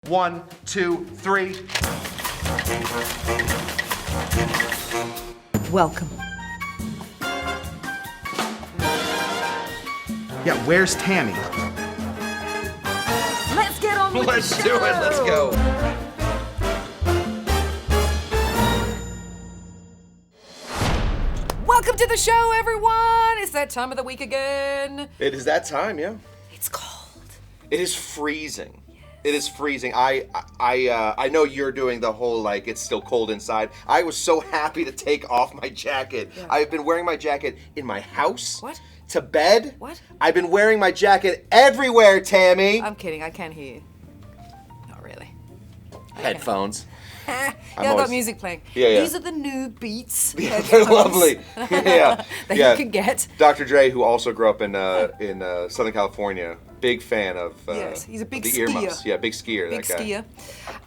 1, 2, 3. Welcome. Yeah, where's Tammy? Let's get on with Let's the do show. it. Let's go. Welcome to the show, everyone. It's that time of the week again. It is that time, yeah. It's cold. It is freezing. It is freezing. I know you're doing the whole like it's still cold inside. I was so happy to take off my jacket. Yeah. I've been wearing my jacket in my house. What? To bed. What? I've been wearing my jacket everywhere, Tammy. I'm kidding. I can't hear you. Not really. Headphones. Yeah, I've got always- music playing. Yeah. These are the new Beats. Yeah, they're headphones lovely. Yeah. that yeah. you can get. Dr. Dre, who also grew up in Southern California, big fan of Yes, he's a big the skier. earmuffs. Yeah, big skier. Big that guy.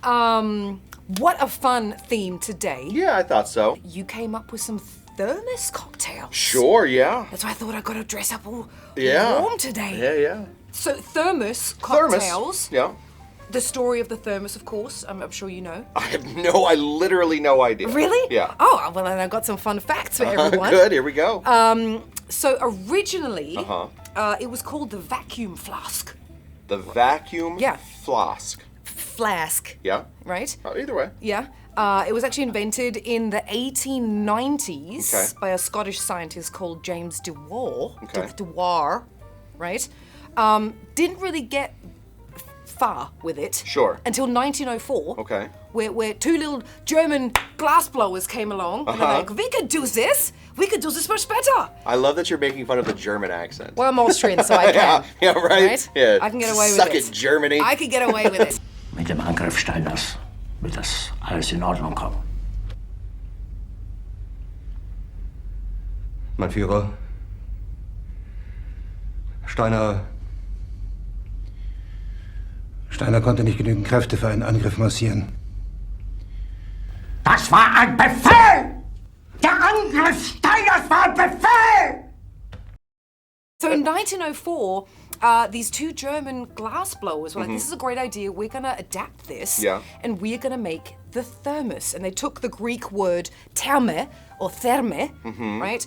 skier. What a fun theme today. Yeah, I thought so. You came up with some thermos cocktails. Sure, yeah. That's why I thought I got to dress up all Yeah. warm today. Yeah. So thermos Thermos. cocktails. Yeah. The story of the thermos, of course. I'm sure you know. I literally no idea. Really? Yeah. Oh, well, then I've got some fun facts for everyone. Good, here we go. So originally, Uh-huh. it was called the vacuum flask. The vacuum Yeah. flask. Flask, Yeah? right? Oh, either way. Yeah. It was actually invented in the 1890s Okay. by a Scottish scientist called James Dewar. Okay. Dewar, right? Didn't really get far with it. Sure. Until 1904. Okay. Where two little German glass blowers came along and they're like, we could do this. We could do this much better. I love that you're making fun of the German accent. Well, I'm Austrian, so I can. yeah, right? Right? Yeah. I can get away with Suck it. it, Germany. I could get away with it. Mit dem Angriff Steiners wird das alles in Ordnung kommen. Mein Führer, Steiner konnte nicht genügend Kräfte für einen Angriff massieren. Das war ein Befehl! Der Angriff Steiners war ein Befehl! So in 1904, these two German glass blowers were like, this is a great idea. We're going to adapt this. Yeah. And we're going to make the thermos. And they took the Greek word therme, or therme, right?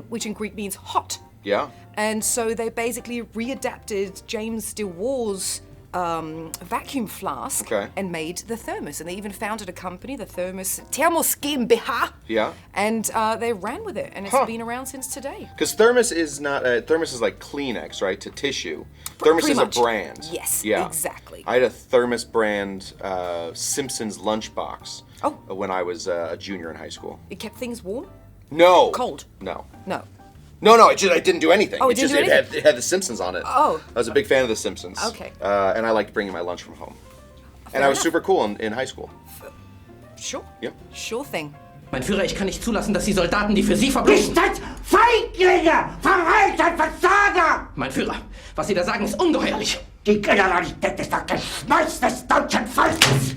Which in Greek means hot. Yeah. And so they basically readapted James Dewar's vacuum flask Okay. and made the thermos. And they even founded a company, the Thermos GmbH. Yeah. And they ran with it. And it's been around since today. Because thermos is not thermos is like Kleenex, right? To tissue. Thermos Pretty is much. a brand. Yes, Yeah. exactly. I had a thermos brand Simpsons lunchbox Oh. when I was a junior in high school. It kept things warm? No. Cold? No. No. No, I didn't do anything. Oh, it didn't do anything? It had The Simpsons on it. Oh. I was a big fan of The Simpsons. Okay. And I liked bringing my lunch from home. And I was enough. super cool in high school. Sure. Yep. Sure thing. Mein Führer, ich kann nicht zulassen, dass die Soldaten, die für Sie verbringen... Seid Feiglinge! Verreiter, Versager! Mein Führer, was Sie da sagen, ist ungeheuerlich. Die Generalität ist das Geschmeiß des deutschen Volkes!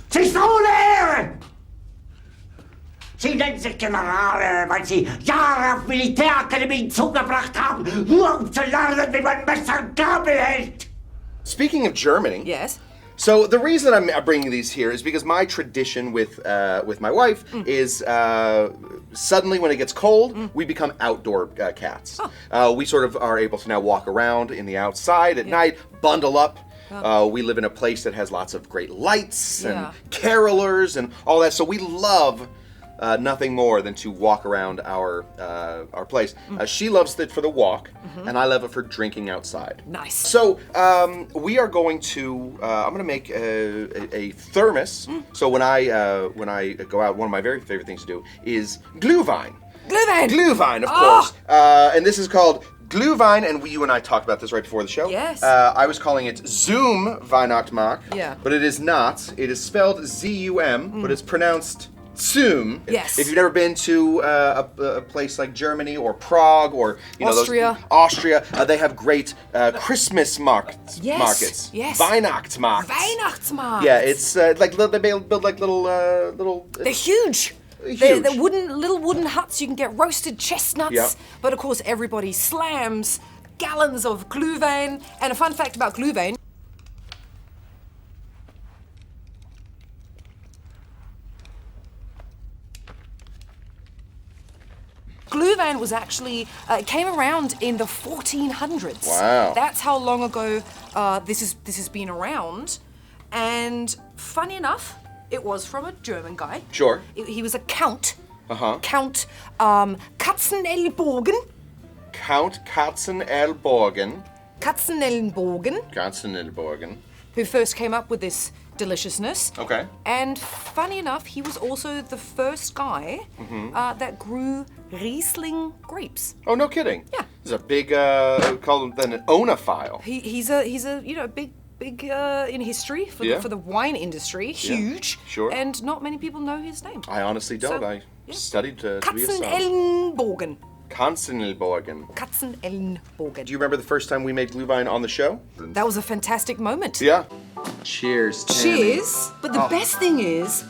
Sie ist ohne Ehre! Sie nennen sich Generale, weil Sie Jahre auf Militärakademien zugebracht haben, nur um zu lernen, wie man Messer und Gabel hält! Speaking of Germany, Yes. so the reason I'm bringing these here is because my tradition with my wife is suddenly when it gets cold, we become outdoor cats. We sort of are able to now walk around in the outside at night, bundle up. We live in a place that has lots of great lights and Yeah. carolers and all that, so we love nothing more than to walk around our place. She loves it for the walk, and I love it for drinking outside. Nice. So we are going to. I'm going to make a thermos. So when I go out, one of my very favorite things to do is Glühwein. Glühwein. Glühwein, of Oh. course. And this is called Glühwein, and you and I talked about this right before the show. Yes. I was calling it Zoom Weihnachtsmarkt. Yeah. But it is not. It is spelled Z-U-M, but it's pronounced Zoom. Yes. If you've never been to a place like Germany or Prague or Austria. Austria, they have great Christmas markets. Yes, Markets. yes. Weihnachtsmarkt. Weihnachtsmarkt. Yeah, it's like they build like little. They're huge. Huge. They're little wooden huts. You can get roasted chestnuts. Yeah. But of course, everybody slams gallons of Glühwein. And a fun fact about Glühwein. Glühwein was actually, it came around in the 1400s. Wow. That's how long ago this has been around. And funny enough, it was from a German guy. Sure. He was a count. Uh-huh. Count Katzenelnbogen. Count Katzenelnbogen. Katzenelnbogen. Who first came up with this deliciousness. Okay. And funny enough, he was also the first guy that grew Riesling grapes. Oh, no kidding. Yeah. He's a big, call him then an onophile. He's a big in history for the wine industry. Huge. Sure. And not many people know his name. I honestly don't. So, I studied to be a son. Katzenelnbogen. Katzenelnbogen. Do you remember the first time we made Glühwein on the show? That was a fantastic moment. Yeah. Cheers, Tammy. Cheers. But the best thing is,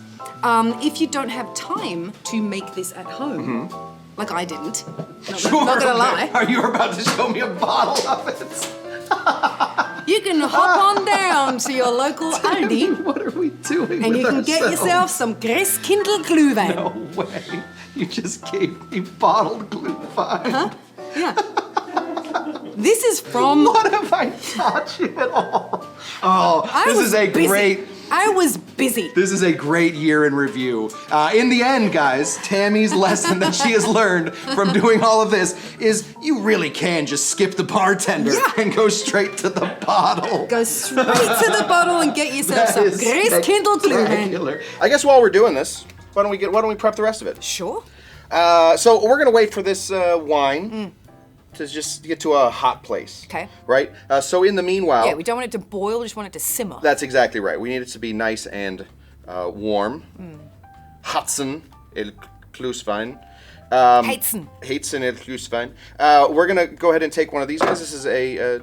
if you don't have time to make this at home, like I didn't, not gonna lie, Are you about to show me a bottle of it? you can hop on down to your local Aldi What are we doing and with you can get ourselves? yourself some Christkindl Glühwein. No way. You just gave me bottled Glühwein. Huh? Yeah. This is from... What have I taught you at all? Oh, this is a great... I was busy. This is a great year in review. In the end, guys, Tammy's lesson that she has learned from doing all of this is you really can just skip the bartender and go straight to the bottle. Go straight to the bottle and get yourself some Christkindl Glühwein. I guess while we're doing this, why don't we prep the rest of it? Sure. So we're gonna wait for this wine to just get to a hot place. Okay. Right? So in the meanwhile... Yeah, we don't want it to boil, we just want it to simmer. That's exactly right. We need it to be nice and warm. Heizen el Glühwein. Heizen el Glühwein. We're gonna go ahead and take one of these guys. This is I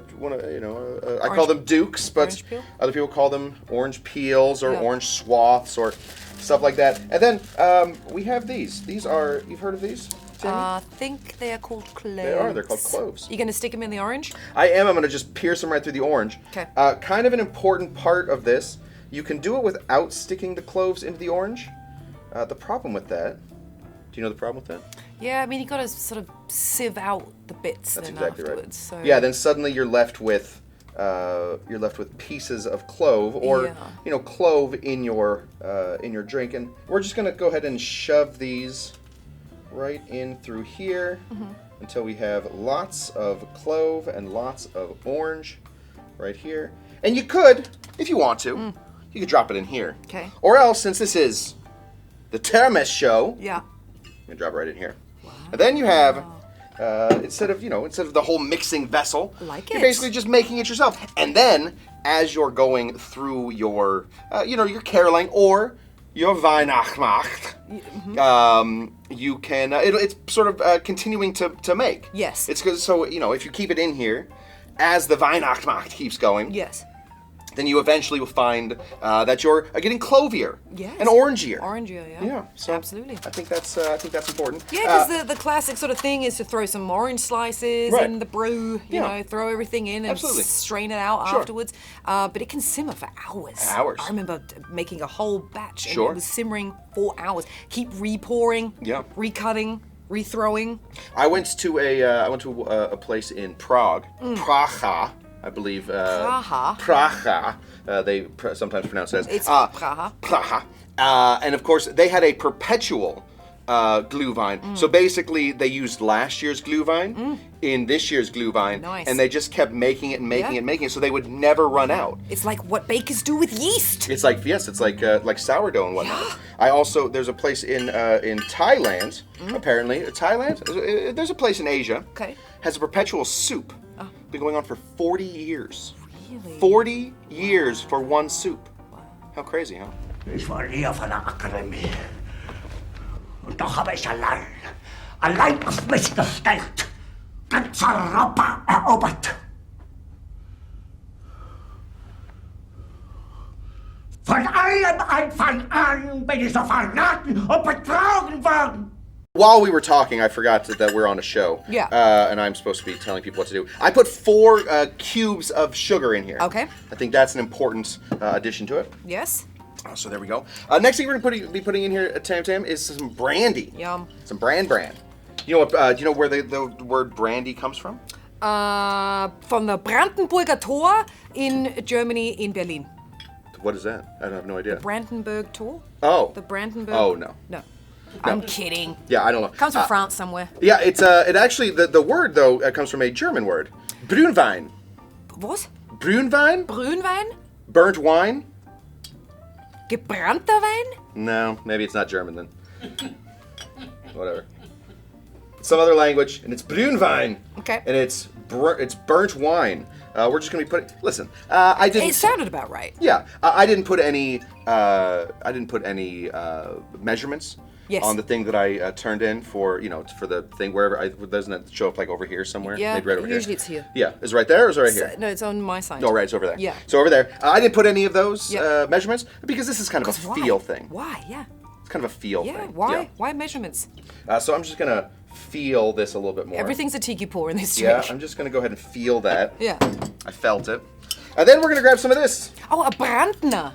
call them dukes, but orange peel? other people call them orange peels or orange swaths or stuff like that. And then we have these. These are, you've heard of these? I think they are called cloves. They're called cloves. You gonna stick them in the orange? I am. I'm gonna just pierce them right through the orange. Okay. Kind of an important part of this. You can do it without sticking the cloves into the orange. The problem with that. Do you know the problem with that? Yeah, I mean you gotta sort of sieve out the bits. That's then exactly afterwards, right. So. Yeah. Then suddenly you're left with pieces of clove or clove in your drink, and we're just gonna go ahead and shove these right in through here until we have lots of clove and lots of orange right here. And you could, if you want to, you could drop it in here. Okay. Or else, since this is the Termes show, Yeah. you can drop it right in here. Wow. And then you have, instead of the whole mixing vessel, you're basically just making it yourself. And then, as you're going through your, your caroling or your Weihnachtsmarkt, you can. It's sort of continuing to make. Yes. It's because if you keep it in here, as the Weihnachtsmarkt keeps going. Yes. Then you eventually will find that you're getting clovier. Yes. And orangier. Orangier, yeah. Yeah. So absolutely. I think that's important. Yeah, because the classic sort of thing is to throw some orange slices in the brew, you know, throw everything in and strain it out afterwards. But it can simmer for hours. Hours. I remember making a whole batch and Sure. it was simmering for hours. Keep re-pouring, recutting, rethrowing. I went to a place in Prague, Praha, I believe. Praha. Praha. They sometimes pronounce it as. It's Praha. Praha. And of course, they had a perpetual Glühwein. So basically, they used last year's Glühwein in this year's Glühwein. Nice. And they just kept making it and making it and making it, so they would never run out. It's like what bakers do with yeast. It's like it's like sourdough and whatnot. There's a place in Thailand. Apparently, Thailand. There's a place in Asia. Okay. Has a perpetual soup. Been going on for 40 years. Really? 40 years for one soup. Wow. How crazy, huh? Ich war hier von der Akademie. Und doch habe ich allein auf mich gestellt, ganz Europa erobert. Von allem Anfang an bin ich so verraten und betrogen worden. While we were talking, I forgot that we're on a show. Yeah. And I'm supposed to be telling people what to do. I put 4 cubes of sugar in here. Okay. I think that's an important addition to it. Yes. So there we go. Next thing we're going to be putting in here at Tam Tam is some brandy. Yum. Some bran. You know what? Do you know where the word brandy comes from? From the Brandenburger Tor in Germany, in Berlin. What is that? I have no idea. Brandenburg Tor? Oh. The Brandenburg? Oh, no. No. I'm kidding. Yeah, I don't know. Comes from France somewhere. Yeah, it actually, the word, though, comes from a German word. Brünnwein. What? Brünnwein? Brünnwein? Burnt wine? Gebrannter Wein? No, maybe it's not German then. Whatever. Some other language, and it's Brünnwein. Okay. And it's burnt wine. We're just gonna be putting. Listen, I didn't. It sounded about right. Yeah, I didn't put any. Measurements. Yes. On the thing that I turned in for for the thing wherever doesn't it show up like over here somewhere? Yeah. Maybe right over Usually here. it's here. Yeah, is it right there or is it right here? No, it's on my side. No, right, it's over there. Yeah. So over there, I didn't put any of those Yep. measurements because this is kind of a Why? feel thing. Why? Yeah. It's kind of a feel Yeah. thing. Why? Why measurements? So I'm just gonna feel this a little bit more. Everything's a tiki pour in this drink. Yeah, I'm just gonna go ahead and feel that. Yeah. I felt it. And then we're gonna grab some of this. Oh, a Brandner.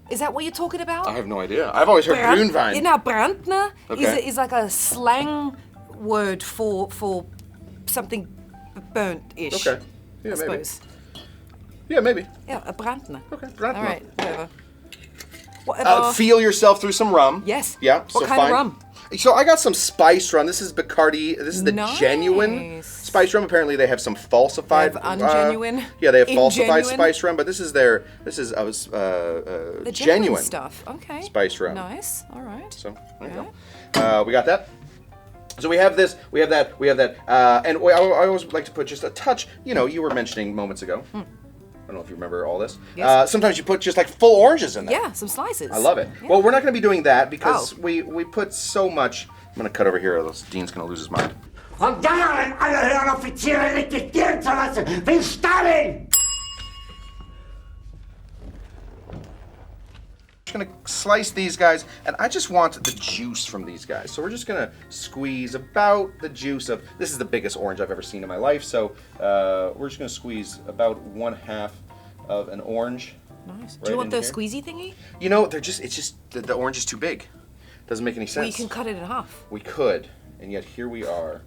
Is that what you're talking about? I have no idea. I've always heard Grünwein. No, Brandner Okay. is like a slang word for something burnt-ish. Okay. Yeah, I maybe. suppose. Yeah, maybe. Yeah, a Brandner. Okay, Brandner. All right, whatever. Feel yourself through some rum. Yes. Yeah. What kind of rum? So I got some spiced rum. This is Bacardi. This is the genuine spiced rum. Apparently they have some falsified. They have ungenuine? Yeah, they have falsified Ingenuine? spiced rum, but this is The genuine stuff. Okay. spiced rum. Nice. All right. So there you go. We got that. So we have this. We have that. We have that. And I always like to put just a touch. You were mentioning moments ago. I don't know if you remember all this. Yes. Sometimes you put just like full oranges in there. Yeah, some slices. I love it. Yeah. Well, we're not going to be doing that because Oh. we put so much. I'm going to cut over here, or else Dean's going to lose his mind. Von Jahren alle höheren Offiziere liquidieren zu lassen, wie Stalin! I'm just going to slice these guys, and I just want the juice from these guys. So we're just going to squeeze about the juice of. This is the biggest orange I've ever seen in my life. So we're just going to squeeze about 1/2 of an orange. Nice. Do right you want in the here. squeezy thingy? It's just the orange is too big. Doesn't make any sense. Well, you can cut it in half. We could, and yet here we are.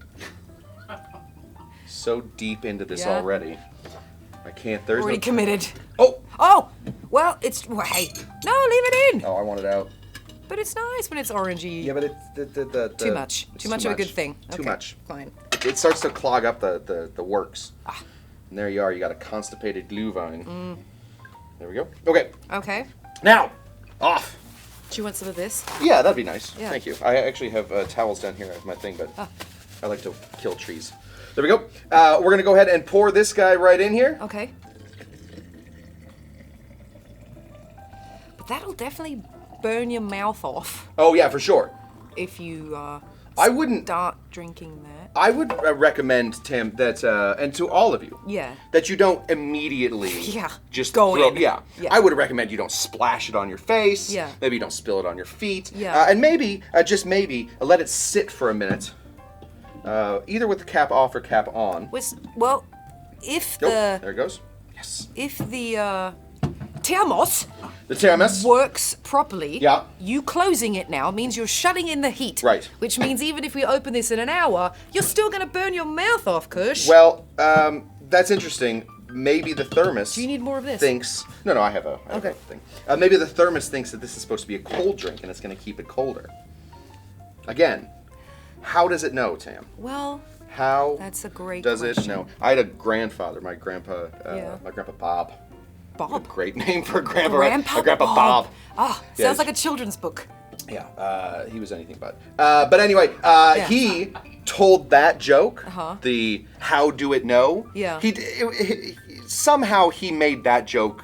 So deep into this Yeah. already. I can't. There's Already no. committed. Oh! Oh, well, hey, no, leave it in. Oh, I want it out. But it's nice when it's orangey. Yeah, but it's Too much. it's Too much of a good thing. Too Okay, much. Fine. It starts to clog up the works. And there you are. You got a constipated Glühwein. There we go. Okay. Okay. Now, off. Do you want some of this? Yeah, that'd be nice. Yeah. Thank you. I actually have towels down here as my thing, but I like to kill trees. There we go. We're gonna go ahead and pour this guy right in here. Okay. But that'll definitely burn your mouth off Oh yeah, for sure. if you I wouldn't. start drinking that. I would recommend, Tim, that and to all of you, Yeah. that you don't immediately Yeah, just go throw, in. Yeah. Yeah. I would recommend you don't splash it on your face. Yeah. Maybe you don't spill it on your feet. Yeah. And maybe, just maybe, let it sit for a minute, either with the cap off or cap on. Well, if Nope, the there it goes. Yes. thermos The thermos. works properly, Yeah. you closing it now means you're shutting in the heat. Right. Which means even if we open this in an hour, you're still going to burn your mouth off, Kush. Well, that's interesting. Maybe the thermos. Do you need more of this? Thinks. No, I have a Okay. thing. Maybe the thermos thinks that this is supposed to be a cold drink and it's going to keep it colder. Again, how does it know, Tam? Well, How that's a great does question. it know? I had a grandfather, my grandpa, Yeah. my grandpa Bob. Bob. Great name for a grandpa. Grandpa, My grandpa Bob. Ah, Yeah, sounds like a children's book. Yeah, he was anything but. But anyway, he told that joke, the "How do it know?" Yeah. Somehow he made that joke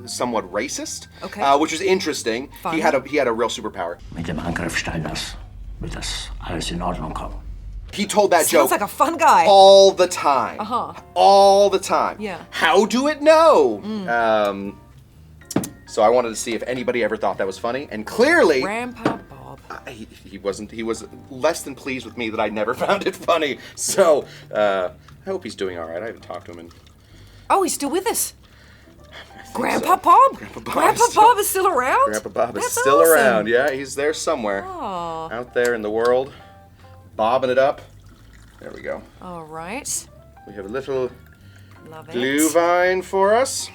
somewhat racist, Okay. which was interesting. Fine. He had a real superpower. Mit dem Angriff Steiners wird das alles in Ordnung kommen. He told that joke Sounds like a fun guy. all the time. All the time. Yeah. How do it know? So I wanted to see if anybody ever thought that was funny, and clearly Grandpa Bob. he wasn't. He was less than pleased with me that I never found it funny. So I hope he's doing all right. I haven't talked to him in. Oh, he's still with us. Grandpa so. Bob? Grandpa Bob is still around? Grandpa Bob is That's still awesome. around. Yeah, he's there somewhere Aw. out there in the world, bobbing it up. There we go. All right. We have a little Love it. Glühwein for us.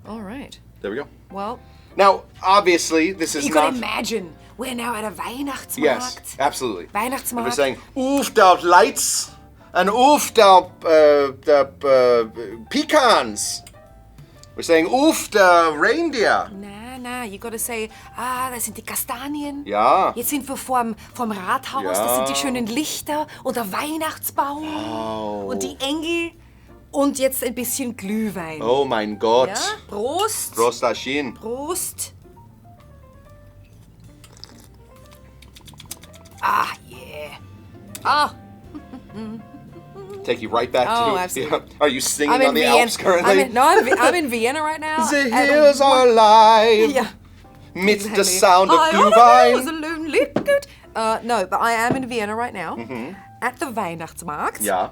All right. There we go. Well, Now, obviously, this is you not... can imagine we're now at a Weihnachtsmarkt. Yes, absolutely. Weihnachtsmarkt. We're saying, oof, da lights, and oof, da pecans. We're saying, oof, da reindeer. Na, you gotta say, das sind die Kastanien. Ja. Jetzt sind wir vom Rathaus, Ja. das sind die schönen Lichter und der Weihnachtsbaum und die Engel und jetzt ein bisschen Glühwein. Oh mein Gott. Ja? Prost. Prost, Aschin. Prost. Yeah. Take you right back Oh, to... absolutely. Yeah. Are you singing I'm in on the Vienna. Alps currently? I'm in Vienna right now. The hills are alive Yeah. mit the sound of I on the hills Glühwein. alone lit good. No, but I am in Vienna right now at the Weihnachtsmarkt. Ja.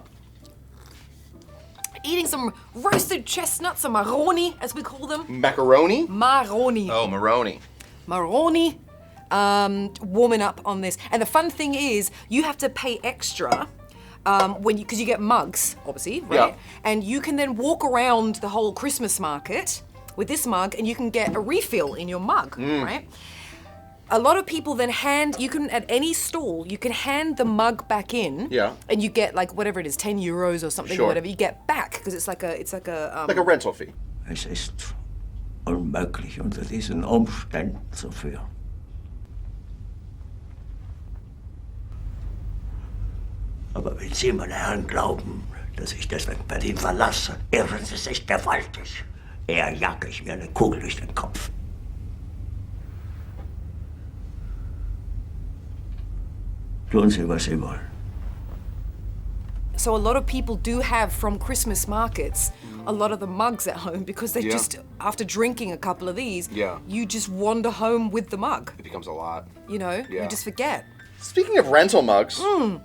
Eating some roasted chestnuts, or marroni, as we call them. Macaroni? Marroni. Oh, Maroni. Marroni. Warming up on this. And the fun thing is, you have to pay extra because you get mugs, obviously, right? Yeah. And you can then walk around the whole Christmas market with this mug, and you can get a refill in your mug, right? A lot of people then at any stall, you can hand the mug back in. Yeah. And you get like whatever it is, 10 euros or something, Sure. or whatever you get back, because it's like a Like a rental fee. Es ist unmöglich, unter diesen Umständen zu führen. Aber wenn Sie, meine Herren, glauben, dass ich deswegen Berlin verlasse, irren Sie sich gewaltig. Eher jage ich mir eine Kugel durch den Kopf. Tun Sie, was Sie wollen. So a lot of people do have from Christmas markets a lot of the mugs at home because they Yeah. just, after drinking a couple of these, Yeah. you just wander home with the mug. It becomes a lot. You know, Yeah. you just forget. Speaking of rental mugs, Is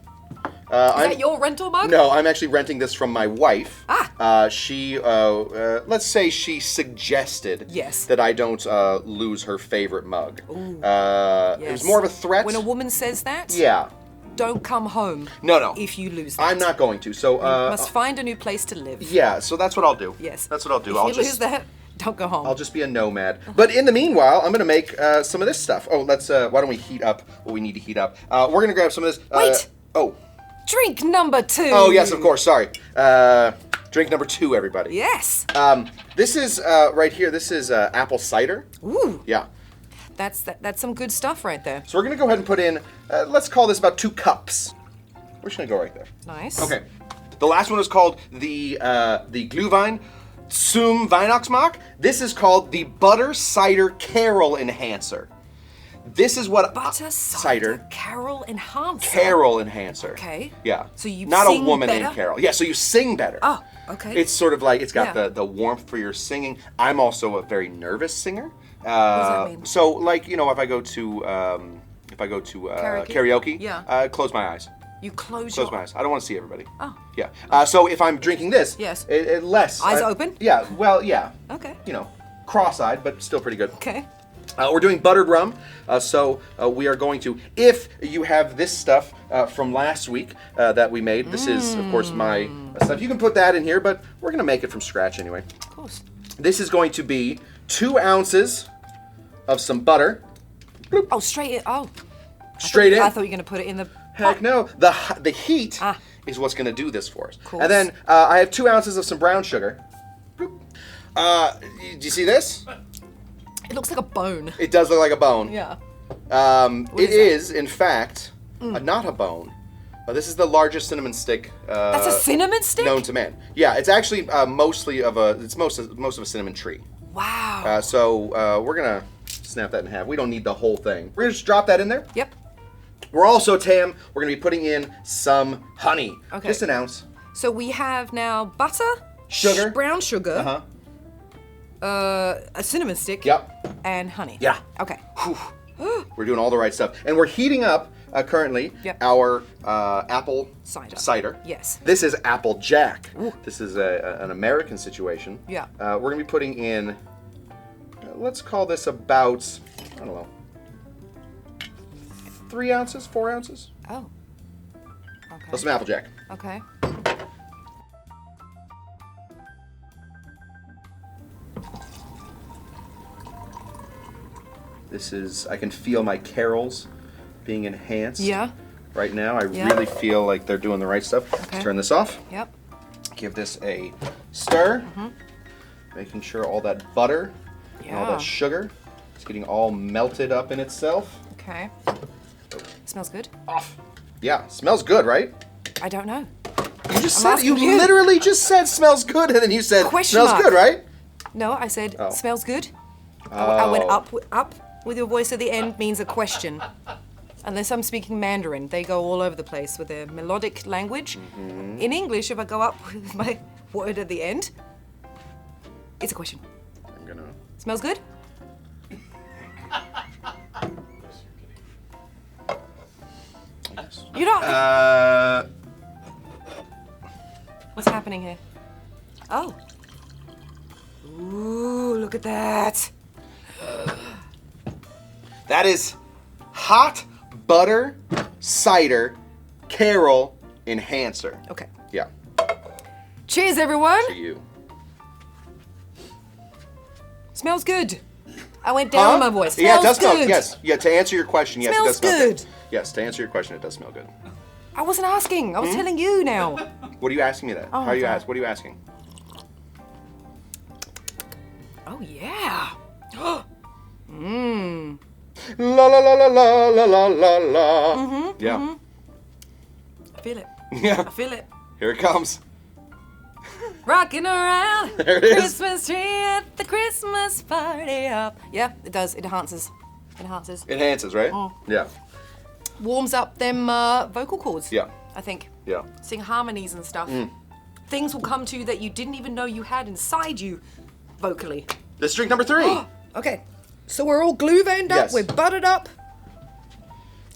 that your rental mug? no, I'm actually renting this from my wife. Ah. She, let's say she suggested Yes. that I don't lose her favorite mug. It Yes. was more of a threat. When a woman says that, Yeah. don't come home. No. If you lose that. I'm not going to. So, Must find a new place to live. yeah, so that's what I'll do. Yes. That's what I'll do. If you lose that, don't go home. I'll just be a nomad. But in the meanwhile, I'm gonna make some of this stuff. Oh, let's. Why don't we heat up what we need to heat up? We're gonna grab some of this. Wait. Oh. Drink number 2. Oh yes, of course. Sorry. Drink number 2, everybody. Yes. This is right here. This is apple cider. Ooh, Yeah. that's some good stuff right there. So we're gonna go ahead and put in. Let's call this about 2 cups. We're just gonna go right there. Nice. Okay. The last one is called the Glühwein zum Weihnachtsmarkt. This is called the Butter Cider Carol Enhancer. This is what Butter cider Carol enhancer. Carol Enhancer. Okay. Yeah. So you not sing a woman better? named Carol. Yeah. So you sing better. Oh, okay. It's sort of like it's got Yeah. the warmth for your singing. I'm also a very nervous singer. What does that mean? So like if I go to karaoke, Yeah. close my eyes. You close Close your my eyes. I don't want to see everybody. Oh. Yeah. So if I'm drinking this, Yes. less. Eyes open? Yeah. Well, yeah. Okay. Cross-eyed, but still pretty good. Okay. We're doing buttered rum, so we are going to, if you have this stuff from last week that we made, this is, of course, my stuff. You can put that in here, but we're going to make it from scratch anyway. Of course. This is going to be 2 ounces of some butter. Oh, straight in. Oh. Straight in. I thought you were going to put it in the Heck no. The heat is what's going to do this for us. Course. And then I have 2 ounces of some brown sugar. Do you see this? It looks like a bone. It does look like a bone. Yeah. It is, in fact, not a bone. This is the largest cinnamon stick That's a cinnamon stick? known to man. Yeah, it's actually most of a cinnamon tree. Wow. So we're gonna snap that in half. We don't need the whole thing. We're gonna just drop that in there. Yep. We're also, Tam, we're gonna be putting in some honey. Okay. Just an ounce. So we have now butter, Sugar. brown sugar, Uh-huh. a cinnamon stick, Yep. and honey. Yeah. Okay. We're doing all the right stuff. And we're heating up currently Yep. our apple Cider. Yes. This is Applejack. This is an American situation. Yeah. We're going to be putting in, let's call this about, I don't know, 3 ounces, 4 ounces? Oh. Okay. Let's some Applejack. Okay. This is, I can feel my carols being enhanced. Yeah. Right now, I Yeah. really feel like they're doing the right stuff. Okay. Let's turn this off. Yep. Give this a stir. Making sure all that butter and all Yeah. that sugar is getting all melted up in itself. Okay. Smells good. Off. Yeah, smells good, right? I don't know. You just said, you asking you. literally just said smells good, and then you said Question smells mark. good, right? No, I said Oh. smells good. I went Oh. up with your voice at the end means a question. Unless I'm speaking Mandarin, they go all over the place with their melodic language. In English, if I go up with my word at the end, it's a question. I'm gonna. Smells good? You don't. What's happening here? Oh. Ooh, look at that. That is hot butter cider carol enhancer. Okay. Yeah, Cheers, everyone. to you. Smells good. I went down my voice. Smells Yeah, it does good. smell. Yes, yeah. To answer your question, yes, Smells it does smell good. good. Yes, to answer your question, it does smell good. I wasn't asking. I was telling you now. What are you asking me that? Oh, How are you okay. ask? What are you asking? Oh yeah. La la la la la la la la la. Yeah. I feel it. Yeah. I feel it. Here it comes. Rocking around There it is. Christmas tree at the Christmas party up. Yeah, it does. It enhances. Enhances. Enhances, right? Yeah. Warms up them vocal cords. Yeah. I think. Yeah. Sing harmonies and stuff. Things will come to you that you didn't even know you had inside you vocally. This is drink number 3. Okay. So we're all glühweined up, Yes. we're buttered up.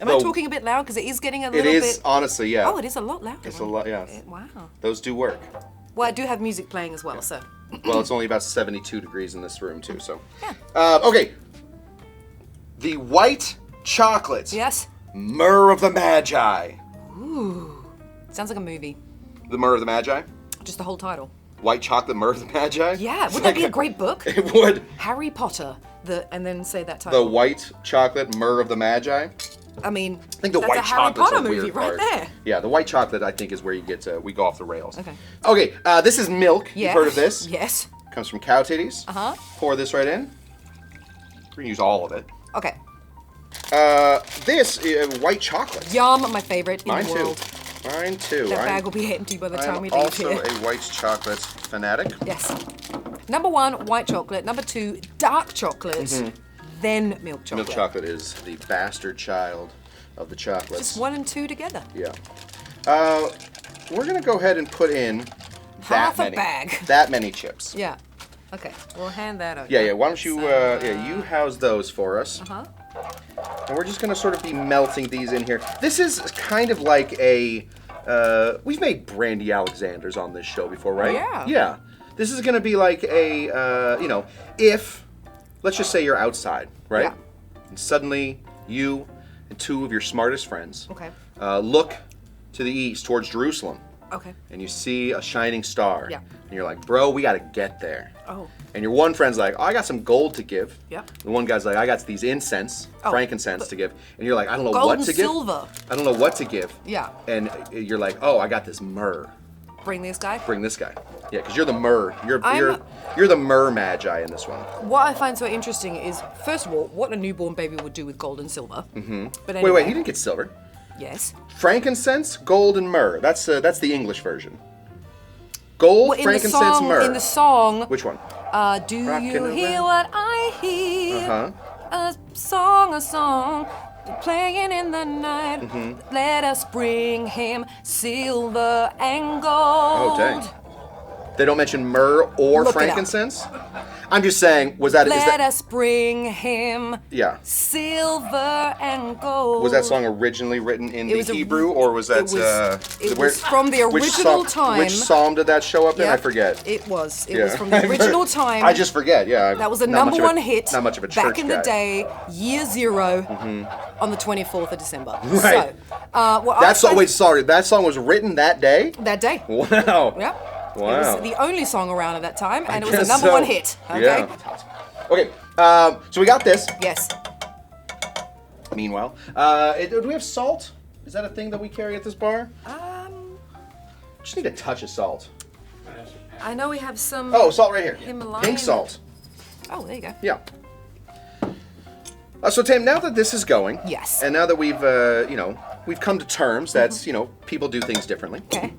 Am I Oh. talking a bit loud? Because it is getting a It little is bit... honestly, yeah. Oh, it is a lot louder. It's a lot, yeah. Wow. Those do work. Well, I do have music playing as well, so... Well, it's only about 72 degrees in this room too, so. Yeah. Okay. The white chocolate. Yes? Myrrh of the Magi. Sounds like a movie. The Myrrh of the Magi. Just the whole title. White chocolate Myrrh of the Magi. Yeah, wouldn't that be a great book? It would. Harry Potter, and then say that The title. white chocolate Myrrh of the Magi. I mean, I think the that's white a Harry chocolate's Potter a movie weird right part. there. Yeah, the white chocolate I think is where you get we go off the rails. Okay. Okay, this is milk. Yeah. You've heard of this? Yes. Comes from cow titties. Uh-huh. Pour this right in. We're gonna use all of it. Okay. This is white chocolate. Yum, my favorite in Mine the too. world. Mine too. That bag will be empty by the time I'm we leave also here. a white chocolate fanatic. Yes. Number 1, white chocolate. Number 2, dark chocolate. Then milk chocolate. Milk chocolate is the bastard child of the chocolates. Just 1 and 2 together. Yeah. We're gonna go ahead and put in Half that a many. bag. That many chips. Yeah. Okay. We'll hand that over. Yeah, yeah. Why don't you, you house those for us. Uh-huh. And we're just gonna sort of be melting these in here. This is kind of like a, we've made Brandy Alexanders on this show before, right? Yeah. Yeah. This is gonna be like a, if, let's just say you're outside, right? Yeah. And suddenly you and 2 of your smartest friends Okay. look to the east towards Jerusalem. Okay. And you see a shining star. Yeah. And you're like, bro, we gotta get there. Oh. And your one friend's like, oh, I got some gold to give. Yep. The one guy's like, I got these incense, Oh, frankincense to give. And you're like, I don't know Gold what and to give. silver. I don't know what to give. Yeah. And you're like, oh, I got this myrrh. Bring this guy. Bring this guy. Yeah, because you're the myrrh. You're I'm- you're the myrrh magi in this one. What I find so interesting is, first of all, what a newborn baby would do with gold and silver. Mm-hmm. But anyway, Wait, he didn't get silver. Yes. Frankincense, gold, and myrrh. That's the English version. Gold, Well, frankincense, myrrh. In the song, Which one? do Rockin' you hear around. what I hear? Uh-huh. A song, playing in the night. Mm-hmm. Let us bring him silver and gold. Oh, dang. They don't mention myrrh or Look it up. frankincense? I'm just saying, is Let that us bring him yeah? silver and gold. Was that song originally written in the Hebrew, or was that? It was from the original time. Which psalm did that show up in? Yep, I forget. It was. It was from the original time. I just forget. Yeah. That was a number one hit. Not much of a church back in the guy. day, year 0, on the 24th of December. Right. So, sorry. That song was written that day. That day. Wow. Yep. Wow. It was the only song around at that time, and it was guess a number so. one hit. Okay. Yeah. Okay. So we got this. Yes. Meanwhile, do we have salt? Is that a thing that we carry at this bar? Just need a touch of salt. I know we have some. Oh, salt right here. Himalayan. Pink salt. Oh, there you go. Yeah. So Tam, now that this is going, Yes. and now that we've we've come to terms that people do things differently. Okay.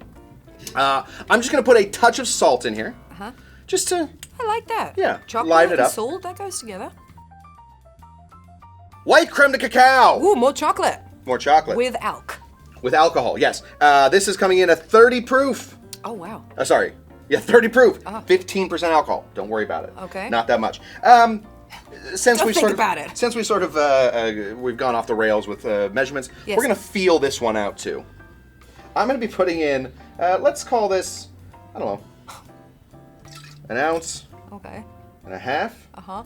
I'm just gonna put a touch of salt in here, just to I like that. Yeah, Chocolate liven it and up. salt, that goes together. white creme de cacao. Ooh, more chocolate. More chocolate With alk. with alcohol. Yes. This is coming in at 30 proof. Oh, wow. Sorry. Yeah, 30 proof. 15% alcohol. Don't worry about it. Okay. Not that much. Since Don't we think sort of about it. since we sort of we've gone off the rails with measurements, Yes. we're gonna feel this one out too. I'm gonna be putting in. Let's call this. I don't know. An ounce Okay. and a half Uh-huh.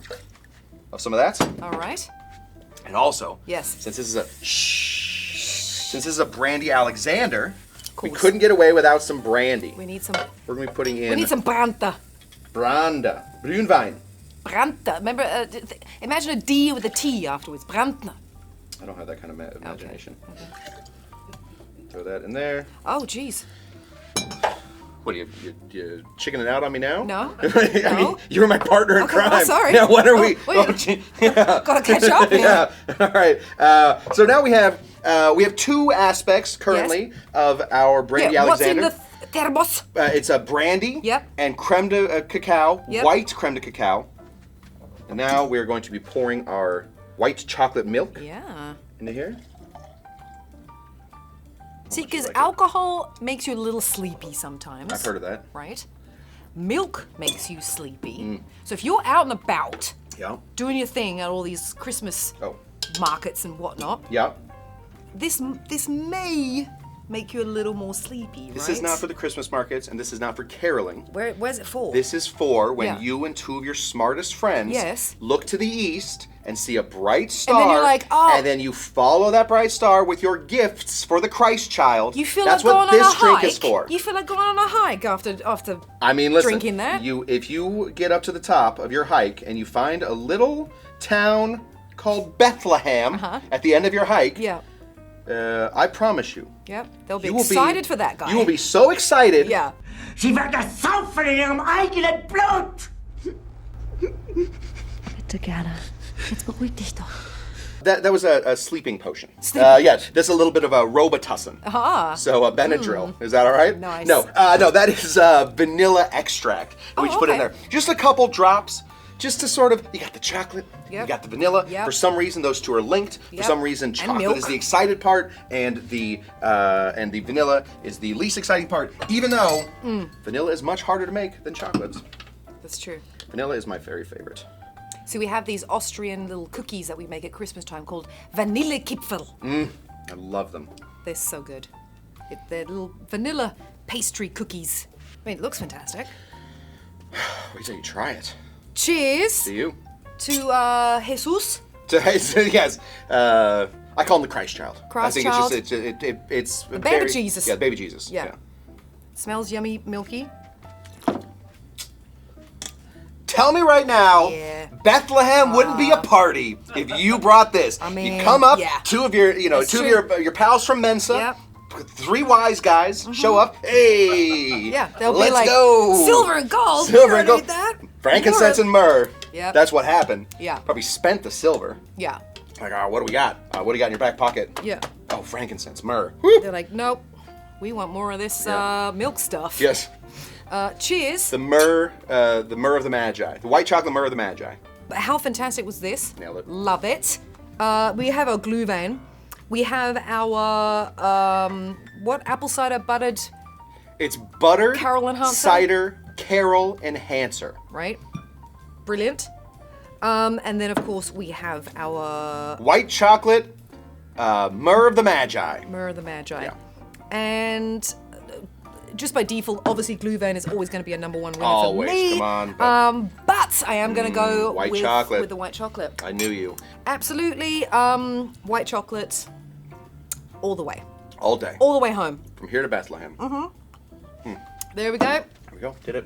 of some of that, All right. and also Yes. since this is a Brandy Alexander, we Course. couldn't get away without some brandy. We need some. We're gonna be putting in We need some Branta. Glühwein. Branta. Remember, imagine a D with a T afterwards. Branta. I don't have that kind of imagination. Throw that in there. Oh, jeez. What are you chickening out on me now? No. I mean, No. you're my partner in Okay, crime. oh, sorry. Yeah, when are Oh, we? wait. gee, yeah. Gotta catch up here. Yeah. All right. So now we have two aspects currently of our Brandy Yeah, what's in Alexander. the thermos? It's a brandy Yep. and creme de cacao, Yep. white creme de cacao. And now we're going to be pouring our white chocolate milk Yeah. into here. See, because like it. alcohol makes you a little sleepy sometimes. I've heard of that. Right? Milk makes you sleepy. Mm. So if you're out and about, Yeah. doing your thing at all these Christmas Oh. markets and whatnot, Yeah. this may make you a little more sleepy, right? This is not for the Christmas markets, and this is not for caroling. Where's it for? This is for when Yeah. you and two of your smartest friends Yes. look to the east and see a bright star. then you're like, oh. And then you follow that bright star with your gifts for the Christ child. You feel That's like what going this on a drink hike. is for. You feel like going on a hike after I mean, listen. drinking that. If you get up to the top of your hike and you find a little town called Bethlehem at the end of your hike, Yeah. I promise you, Yep. They'll be you will excited for that guy. You will be so excited. Yeah. Sie werden saufen in ihrem eigenen Blut! Bitte gerne. Jetzt beruhig dich doch. That was a sleeping potion. Sleeping Yeah, that's a little bit of a Robitussin. Ah. So Benadryl. Is that all right? Nice. No, that is vanilla extract. We just put in okay. there. Just a couple drops, just to sort of. You got the chocolate. You Yep. got the vanilla. Yep. For some reason, those two are linked. For Yep. some reason, And chocolate milk. is the excited part, and the vanilla is the least exciting part. Even though vanilla is much harder to make than chocolate. That's true. Vanilla is my very favorite. So we have these Austrian little cookies that we make at Christmas time called Vanillekipferl. I love them. They're so good. They're little vanilla pastry cookies. I mean, it looks fantastic. Wait till you try it. Cheers Do you? to Jesus. Yes. I call him the Christ child. Christ I think child. it's the baby Jesus. Yeah, baby Jesus. Yeah. Smells yummy, milky. Tell me right now, Yeah. Bethlehem wouldn't be a party if you brought this. I mean, you come up, yeah. two of your, That's two true. of your pals from Mensa, Yep. three wise guys show up. Hey, Yeah, they'll let's be like, go. silver and gold. Silver We and don't gold. need that. Frankincense and myrrh. Yep. That's what happened. Yeah. Probably spent the silver. Yeah. Like, what do we got? What do you got in your back pocket? Yeah. Oh, frankincense, myrrh. Woo. They're like, nope. We want more of this Yeah. milk stuff. Yes. Cheers. The myrrh of the Magi. The white chocolate myrrh of the Magi. But how fantastic was this? Nailed it. Love it. We have our Glühwein. We have our, apple cider buttered, It's butter, Carol enhancer? cider, Carol enhancer. right? Brilliant. And then, of course, we have our White chocolate, Myrrh of the Magi. Myrrh of the Magi. Yeah. And just by default, obviously, Glühwein is always going to be a number one winner Always, for me. come on, But I am going to go white with, chocolate. with the white chocolate. I knew you. Absolutely. White chocolate all the way. All day. All the way home. From here to Bethlehem. There we go. There we go. Did it.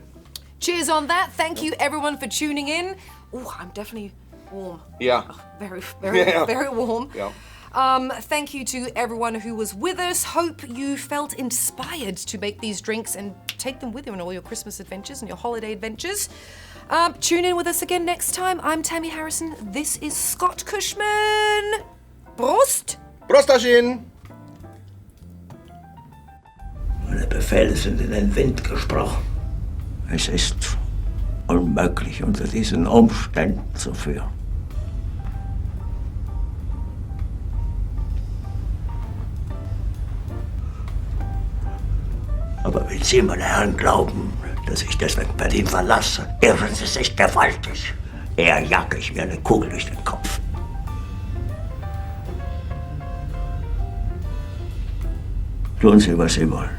Cheers on that. Thank you, everyone, for tuning in. Oh, I'm definitely warm. Yeah. Very, very, Yeah. very warm. Yeah. Thank you to everyone who was with us. Hope you felt inspired to make these drinks and take them with you on all your Christmas adventures and your holiday adventures. Tune in with us again next time. I'm Tammy Harrison. This is Scott Cushman. Prost! Prostaschin! Meine Befehle sind in den Wind gesprochen. Es ist unmöglich, unter diesen Umständen zu führen. Aber wenn Sie, meine Herren, glauben, dass ich deswegen Berlin verlasse, irren Sie sich gewaltig. Eher jage ich mir eine Kugel durch den Kopf. Tun Sie, was Sie wollen.